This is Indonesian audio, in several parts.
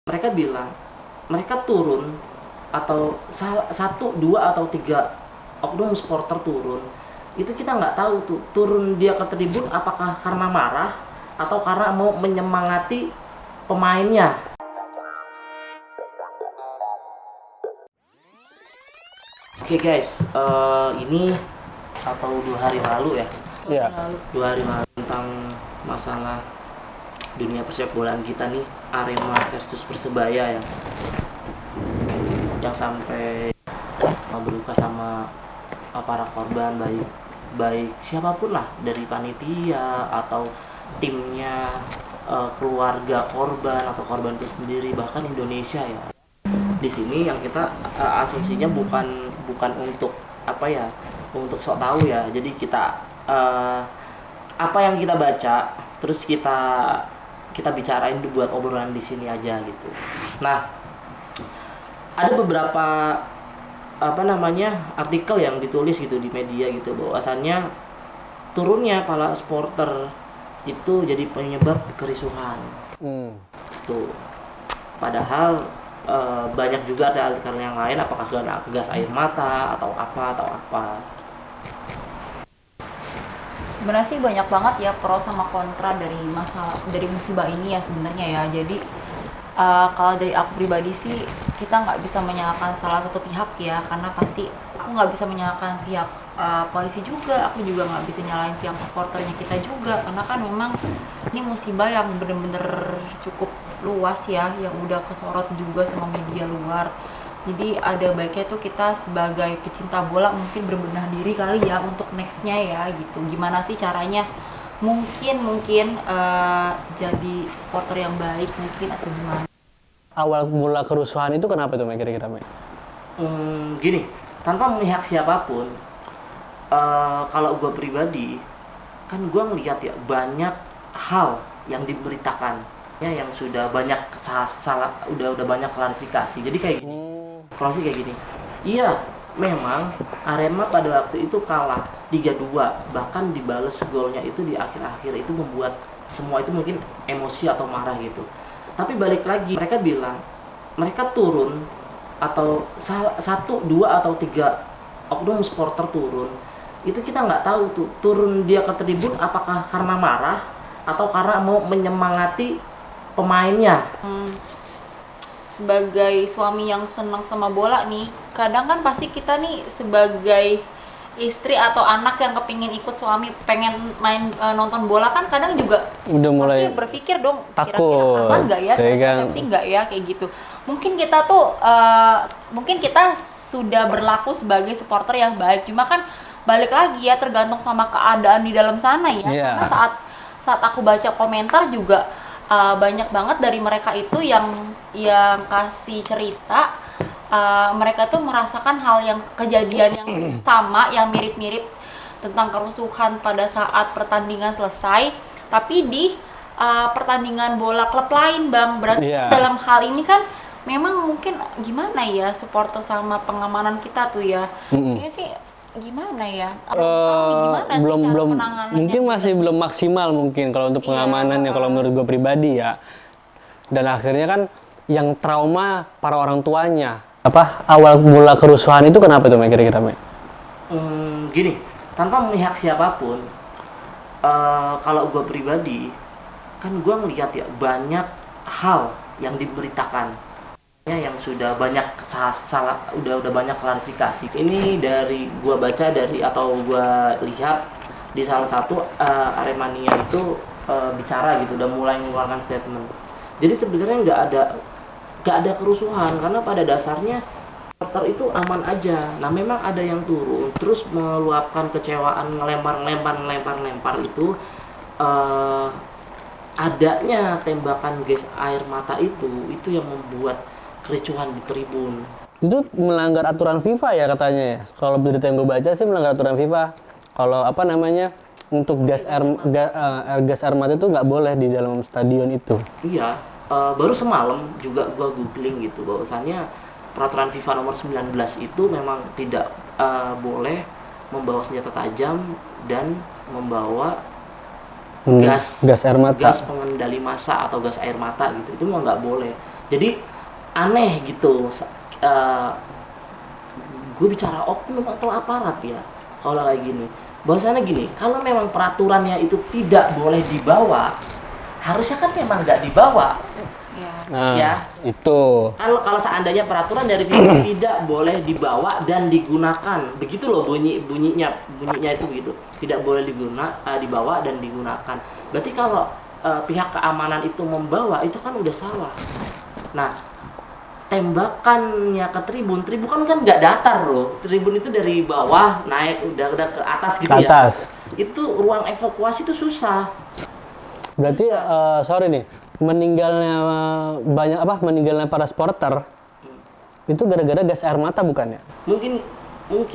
Mereka bilang mereka turun atau satu dua atau tiga oknum supporter turun, itu kita nggak tahu tuh turun dia ke tribun apakah karena marah atau karena mau menyemangati pemainnya. Oke guys, ini atau 2 hari lalu ya, Iya. 2 hari lalu tentang masalah dunia persepak bolaan kita nih, Arema versus Persebaya yang sampai berduka sama para korban, baik siapapun lah, dari panitia atau timnya, keluarga korban atau korban itu sendiri, bahkan Indonesia ya. Di sini yang kita asumsinya bukan untuk apa ya, untuk sok tahu ya. Jadi kita apa yang kita baca terus kita bicarain buat obrolan di sini aja gitu. Nah, ada beberapa artikel yang ditulis gitu di media gitu, bahwasannya turunnya para supporter itu jadi penyebab kerusuhan. Tuh. Padahal banyak juga ada artikel yang lain, apakah gas air mata atau apa. Sebenarnya sih banyak banget ya pro sama kontra dari musibah ini ya sebenarnya ya. Jadi kalau dari aku pribadi sih, kita nggak bisa menyalahkan salah satu pihak ya, karena pasti aku nggak bisa menyalahkan pihak polisi juga, aku juga nggak bisa nyalain pihak supporternya kita juga, karena kan memang ini musibah yang bener-bener cukup luas ya, yang udah kesorot juga sama media luar. Jadi ada baiknya tuh kita sebagai pecinta bola mungkin berbenah diri kali ya untuk nextnya ya gitu. Gimana sih caranya? Mungkin jadi supporter yang baik mungkin, atau gimana? Awal mula kerusuhan itu kenapa tuh, kira-kira, Mek? Gini, tanpa memihak siapapun, kalau gue pribadi kan gue ngelihat ya banyak hal yang diberitakan ya, yang sudah banyak udah banyak klarifikasi. Jadi kayak gini, kalau sih kayak gini, iya memang Arema pada waktu itu kalah 3-2, bahkan dibales golnya itu di akhir-akhir, itu membuat semua itu mungkin emosi atau marah gitu. Tapi balik lagi, mereka bilang mereka turun atau satu dua atau tiga oknum supporter turun, itu kita nggak tahu tuh turun dia ke tribun apakah karena marah atau karena mau menyemangati pemainnya. Sebagai suami yang senang sama bola nih, kadang kan pasti kita nih sebagai istri atau anak yang kepingin ikut suami pengen main nonton bola, kan kadang juga Udah mulai pasti berpikir dong, takut, kira-kira aman nggak ya, ya kan? safety nggak ya, kayak gitu. Mungkin kita sudah berlaku sebagai supporter yang baik, cuma kan balik lagi ya, tergantung sama keadaan di dalam sana ya. Yeah. Karena saat aku baca komentar juga banyak banget dari mereka itu yang kasih cerita, mereka tuh merasakan hal yang kejadian yang sama, yang mirip-mirip tentang kerusuhan pada saat pertandingan selesai, tapi di pertandingan bola klub lain, Bang. Berarti dalam hal ini kan memang mungkin gimana ya, supporter sama pengamanan kita tuh ya, kayaknya sih gimana ya, gimana sih belum cara penanganannya mungkin masih gitu? belum maksimal mungkin kalau untuk pengamanannya, kalau menurut gue pribadi ya. Dan akhirnya kan yang trauma para orang tuanya. Awal mula kerusuhan itu kenapa tuh, kira-kira, Mek? Gini, tanpa memihak siapapun, kalau gue pribadi kan gue ngelihat ya banyak hal yang diberitakan ya, yang sudah banyak udah banyak klarifikasi. Ini dari gue baca atau gue lihat di salah satu Aremania itu bicara gitu, udah mulai mengeluarkan statement. Jadi sebenarnya nggak ada kerusuhan, karena pada dasarnya supporter itu aman aja. Nah, memang ada yang turun terus meluapkan kecewaan, ngelempar itu, adanya tembakan gas air mata itu yang membuat kericuhan di tribun. Itu melanggar aturan FIFA ya katanya ya. Kalau berita yang gue baca sih melanggar aturan FIFA. Kalau untuk gas air mata itu nggak boleh di dalam stadion itu. Iya, baru semalam juga gue googling gitu, bahwasannya peraturan FIFA nomor 19 itu memang tidak boleh membawa senjata tajam dan membawa gas air mata, gas pengendali massa atau gas air mata gitu. Itu mah nggak boleh. Jadi aneh gitu. Gue bicara oknum atau aparat ya kalau kayak gini. Bahwasannya gini, kalau memang peraturannya itu tidak boleh dibawa, harusnya kan memang nggak dibawa. Ya. Nah, Ya. itu. Kalau seandainya peraturan dari FIFA tidak boleh dibawa dan digunakan, begitu loh bunyinya itu gitu, tidak boleh dibawa dan digunakan. Berarti kalau pihak keamanan itu membawa, itu kan udah salah. Nah, tembakannya ke tribun kan nggak datar loh. Tribun itu dari bawah naik udah ke atas gitu Ke atas. ya. Itu ruang evakuasi itu susah. Berarti sorry nih, meninggalnya para supporter itu gara-gara gas air mata bukannya? Mungkin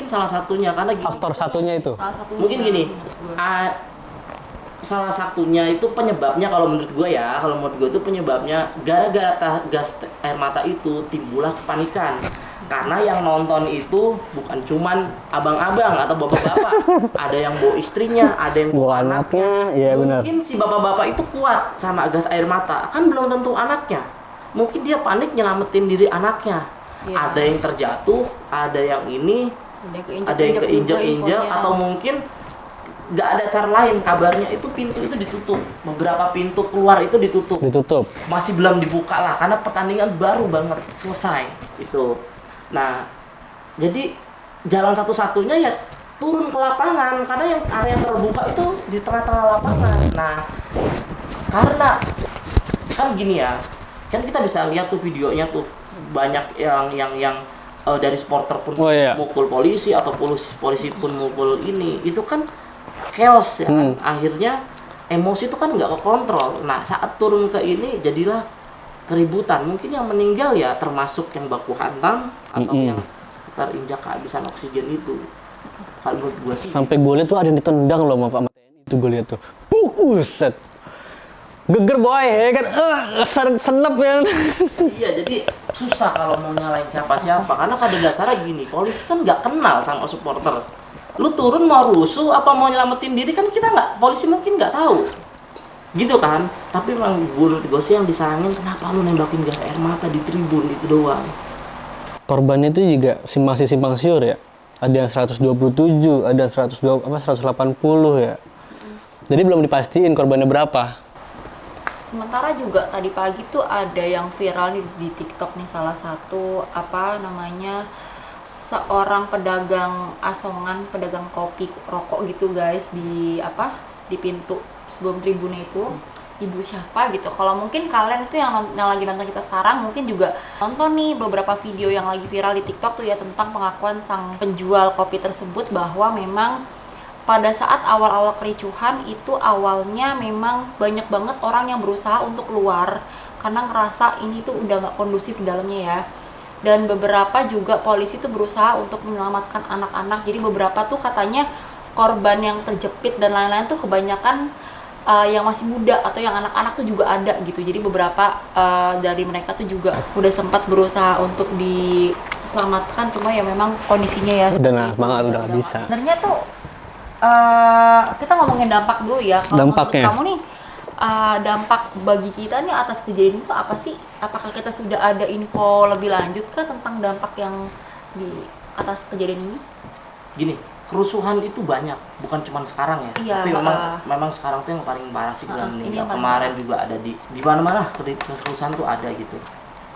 salah satunya karena gini, Faktor satunya itu. Salah satunya. mungkin gini, menurut gue. salah satunya itu penyebabnya kalau menurut gue itu penyebabnya gara-gara gas air mata itu timbullah kepanikan. Karena yang nonton itu bukan cuman abang-abang atau bapak-bapak, ada yang bawa istrinya, ada yang bawa anaknya. Iya benar. Mungkin si bapak-bapak itu kuat sama gas air mata, kan belum tentu anaknya. Mungkin dia panik nyelamatin diri anaknya. Iya. Ada yang terjatuh, ada yang ini, ada yang keinjak-injak, atau mungkin nggak ada cara lain. Kabarnya itu pintu itu ditutup, beberapa pintu keluar itu ditutup. Masih belum dibuka lah, karena pertandingan baru banget selesai itu. Nah, jadi jalan satu-satunya ya turun ke lapangan, karena yang area terbuka itu di tengah-tengah lapangan. Nah, karena kan gini ya, kan kita bisa lihat tuh videonya tuh banyak yang dari supporter pun mukul polisi atau polisi pun mukul ini, itu kan chaos ya. Akhirnya emosi itu kan nggak kekontrol. Nah, saat turun ke ini jadilah keributan. Mungkin yang meninggal ya termasuk yang baku hantam atau yang terinjak kehabisan oksigen itu. Kalau menurut gue sih. Sampai gue lihat tuh ada yang ditendang loh sama TNI itu, gue lihat tuh. Buset. Geger boy ya kan. Senep ya. Iya, jadi susah kalau mau nyalain siapa-siapa karena pada dasarnya gini, polisi kan nggak kenal sama supporter. Lu turun mau rusuh apa mau nyelamatin diri kan kita nggak, polisi mungkin nggak tahu. Gitu kan, tapi memang menurut gue sih yang disayangin kenapa lu nembakin gas air mata di tribun itu doang. Korbannya itu juga masih simpang siur ya. Ada yang 127, ada yang 180 ya. Jadi belum dipastiin korbannya berapa. Sementara juga tadi pagi tuh ada yang viral di TikTok nih, salah satu seorang pedagang asongan, pedagang kopi rokok gitu guys, di pintu sebelum tribun itu. Ibu siapa gitu. Kalau mungkin kalian itu yang lagi nonton kita sekarang mungkin juga nonton nih beberapa video yang lagi viral di TikTok tuh ya, tentang pengakuan sang penjual kopi tersebut bahwa memang pada saat awal-awal kericuhan itu awalnya memang banyak banget orang yang berusaha untuk keluar karena ngerasa ini tuh udah nggak kondusif di dalamnya ya. Dan beberapa juga polisi tuh berusaha untuk menyelamatkan anak-anak. Jadi beberapa tuh katanya korban yang terjepit dan lain-lain tuh kebanyakan yang masih muda atau yang anak-anak tuh juga ada gitu. Jadi beberapa dari mereka tuh juga udah sempat berusaha untuk diselamatkan, cuma ya memang kondisinya ya Udah semangat, udah nggak bisa. Sebenarnya tuh kita ngomongin dampak dulu ya. Kalau menurut Dampaknya. kamu nih, dampak bagi kita nih atas kejadian itu apa sih? Apakah kita sudah ada info lebih lanjut kah tentang dampak yang di atas kejadian ini? Gini, kerusuhan itu banyak, bukan cuma sekarang ya. Iya, tapi memang sekarang tuh yang paling parah sih yang ini meninggal. yang paling Kemarin parah. juga ada di mana-mana kerusuhan tuh ada gitu.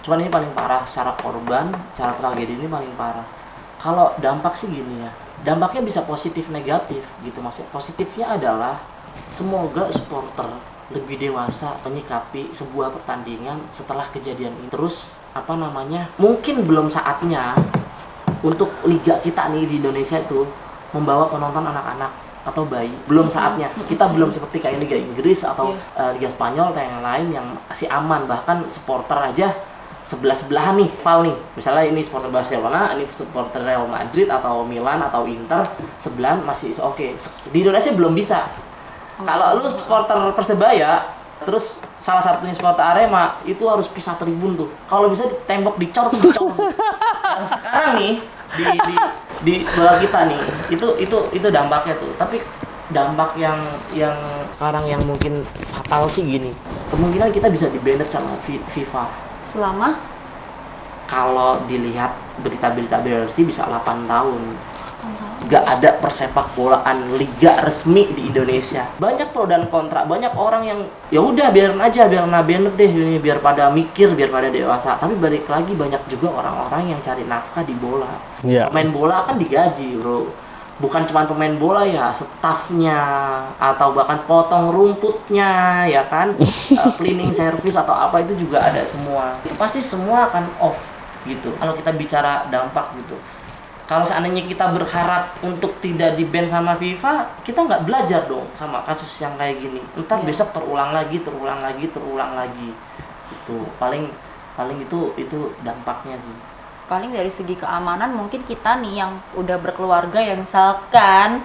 Cuman ini paling parah secara korban, secara tragedi ini paling parah. Kalau dampak sih gini ya, dampaknya bisa positif negatif gitu maksudnya. Positifnya adalah semoga supporter lebih dewasa menyikapi sebuah pertandingan setelah kejadian ini. Terus mungkin belum saatnya untuk liga kita nih di Indonesia itu membawa penonton anak-anak atau bayi. Belum saatnya. Kita belum seperti kayak Liga Inggris atau Liga Spanyol atau yang lain yang masih aman. Bahkan supporter aja sebelah-sebelahan nih, Val nih. Misalnya ini supporter Barcelona, ini supporter Real Madrid atau Milan atau Inter, sebelahan masih oke. Di Indonesia belum bisa. Kalau lu supporter Persebaya, terus salah satunya supporter Arema, itu harus pisah tribun tuh. Kalau bisa tembok dicor tuh dicor. Yang sekarang nih di bola kita nih, itu dampaknya tuh. Tapi dampak yang sekarang yang mungkin fatal sih gini. Kemungkinan kita bisa di-banned sama FIFA Selama Kalau dilihat berita-berita bersih bisa 8 tahun. Gak ada persepak bolaan liga resmi di Indonesia. Banyak pro dan kontra, banyak orang yang ya udah biarin aja, biar nabenet deh ini, biar pada mikir, biar pada dewasa. Tapi balik lagi banyak juga orang-orang yang cari nafkah di bola. Iya. Pemain bola kan digaji, bro. Bukan cuma pemain bola ya, stafnya atau bahkan potong rumputnya ya kan, cleaning service atau apa itu juga ada semua. Pasti semua akan off gitu. Kalau kita bicara dampak gitu. Kalau seandainya kita berharap untuk tidak di-ban sama FIFA, kita nggak belajar dong sama kasus yang kayak gini. Ntar besok terulang lagi. Itu paling itu dampaknya sih. paling dari segi keamanan mungkin kita nih yang udah berkeluarga ya, misalkan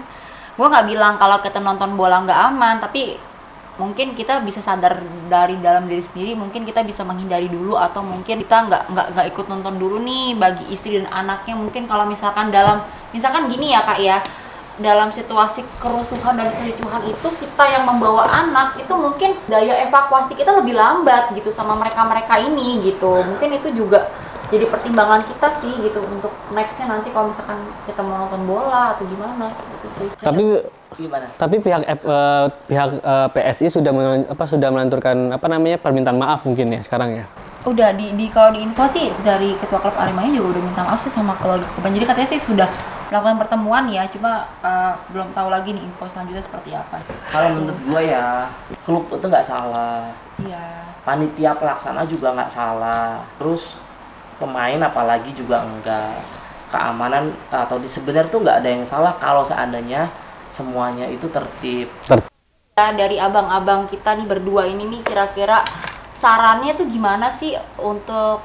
gue nggak bilang kalau kita nonton bola nggak aman, tapi mungkin kita bisa sadar dari dalam diri sendiri, mungkin kita bisa menghindari dulu, atau mungkin kita nggak ikut nonton dulu nih bagi istri dan anaknya. Mungkin kalau misalkan gini ya kak ya, dalam situasi kerusuhan dan kericuhan itu kita yang membawa anak itu mungkin daya evakuasi kita lebih lambat gitu sama mereka ini gitu. Mungkin itu juga jadi pertimbangan kita sih gitu untuk nextnya nanti kalau misalkan kita mau nonton bola atau gimana gitu sih. Gimana? Tapi pihak PSI sudah melanturkan permintaan maaf mungkin ya sekarang ya. Udah kalau di info sih dari ketua klub Aremanya juga udah minta maaf sih sama keluarga korban. Jadi katanya sih sudah melakukan pertemuan ya, cuma belum tahu lagi nih info selanjutnya seperti apa. Kalau menurut gua ya, klub itu nggak salah. Iya. Panitia pelaksana juga nggak salah. Terus pemain apalagi juga enggak. Keamanan atau sebenarnya tuh nggak ada yang salah kalau seandainya semuanya itu tertib. Dari abang-abang kita nih berdua ini nih, kira-kira sarannya tuh gimana sih untuk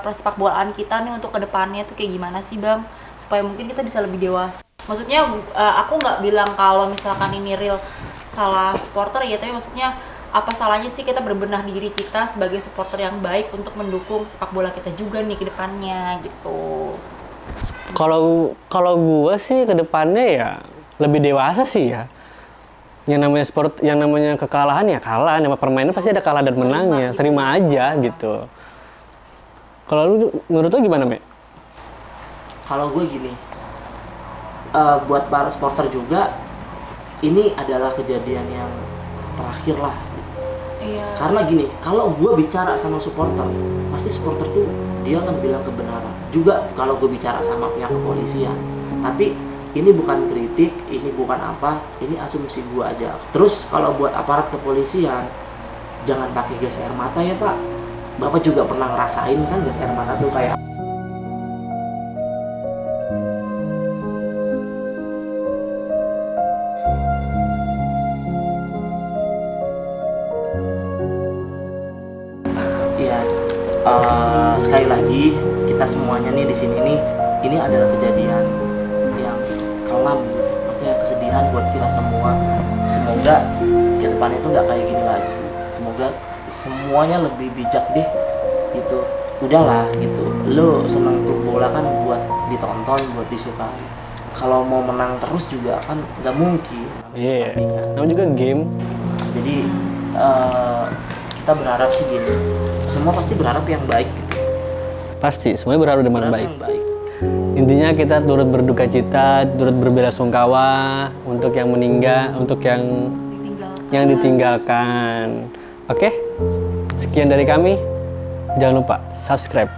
persepak bolaan kita nih untuk kedepannya tuh kayak gimana sih bang, supaya mungkin kita bisa lebih dewasa. Maksudnya aku nggak bilang kalau misalkan ini real salah supporter ya, tapi maksudnya apa salahnya sih kita berbenah diri kita sebagai supporter yang baik untuk mendukung sepak bola kita juga nih ke depannya gitu. Kalau gue sih ke depannya ya lebih dewasa sih ya. Yang namanya sport, yang namanya kekalahan ya kalah, nama permainan pasti ada kalah dan menangnya, terima aja gitu. Kalau lu, menurut lu gimana, Me? Kalau gue gini, buat para supporter juga, ini adalah kejadian yang terakhir lah. Iya. Karena gini, kalau gue bicara sama supporter, pasti supporter tuh dia akan bilang kebenaran. Juga kalau gue bicara sama pihak kepolisian, tapi ini bukan kritik, ini bukan apa, ini asumsi gua aja. Terus kalau buat aparat kepolisian, jangan pakai gas air mata ya Pak. Bapak juga pernah ngerasain kan gas air mata tuh kayak ya. Sekali lagi kita semuanya nih di sini nih, ini adalah kejadian yang kelam, maksudnya kesedihan buat kita semua. Semoga ke depannya itu nggak kayak gini lagi. Semoga semuanya lebih bijak deh gitu. Udahlah gitu, lo seneng klub bola kan buat ditonton, buat disukai. Kalau mau menang terus juga kan nggak mungkin. Iya, namanya juga game. Jadi kita berharap sih gini, semua pasti berharap yang baik gitu. Pasti, semuanya berharap dengan Berharap baik. yang baik. Intinya kita turut berduka cita, turut berbelasungkawa untuk yang meninggal, untuk yang ditinggalkan. Oke, sekian dari kami. Jangan lupa subscribe.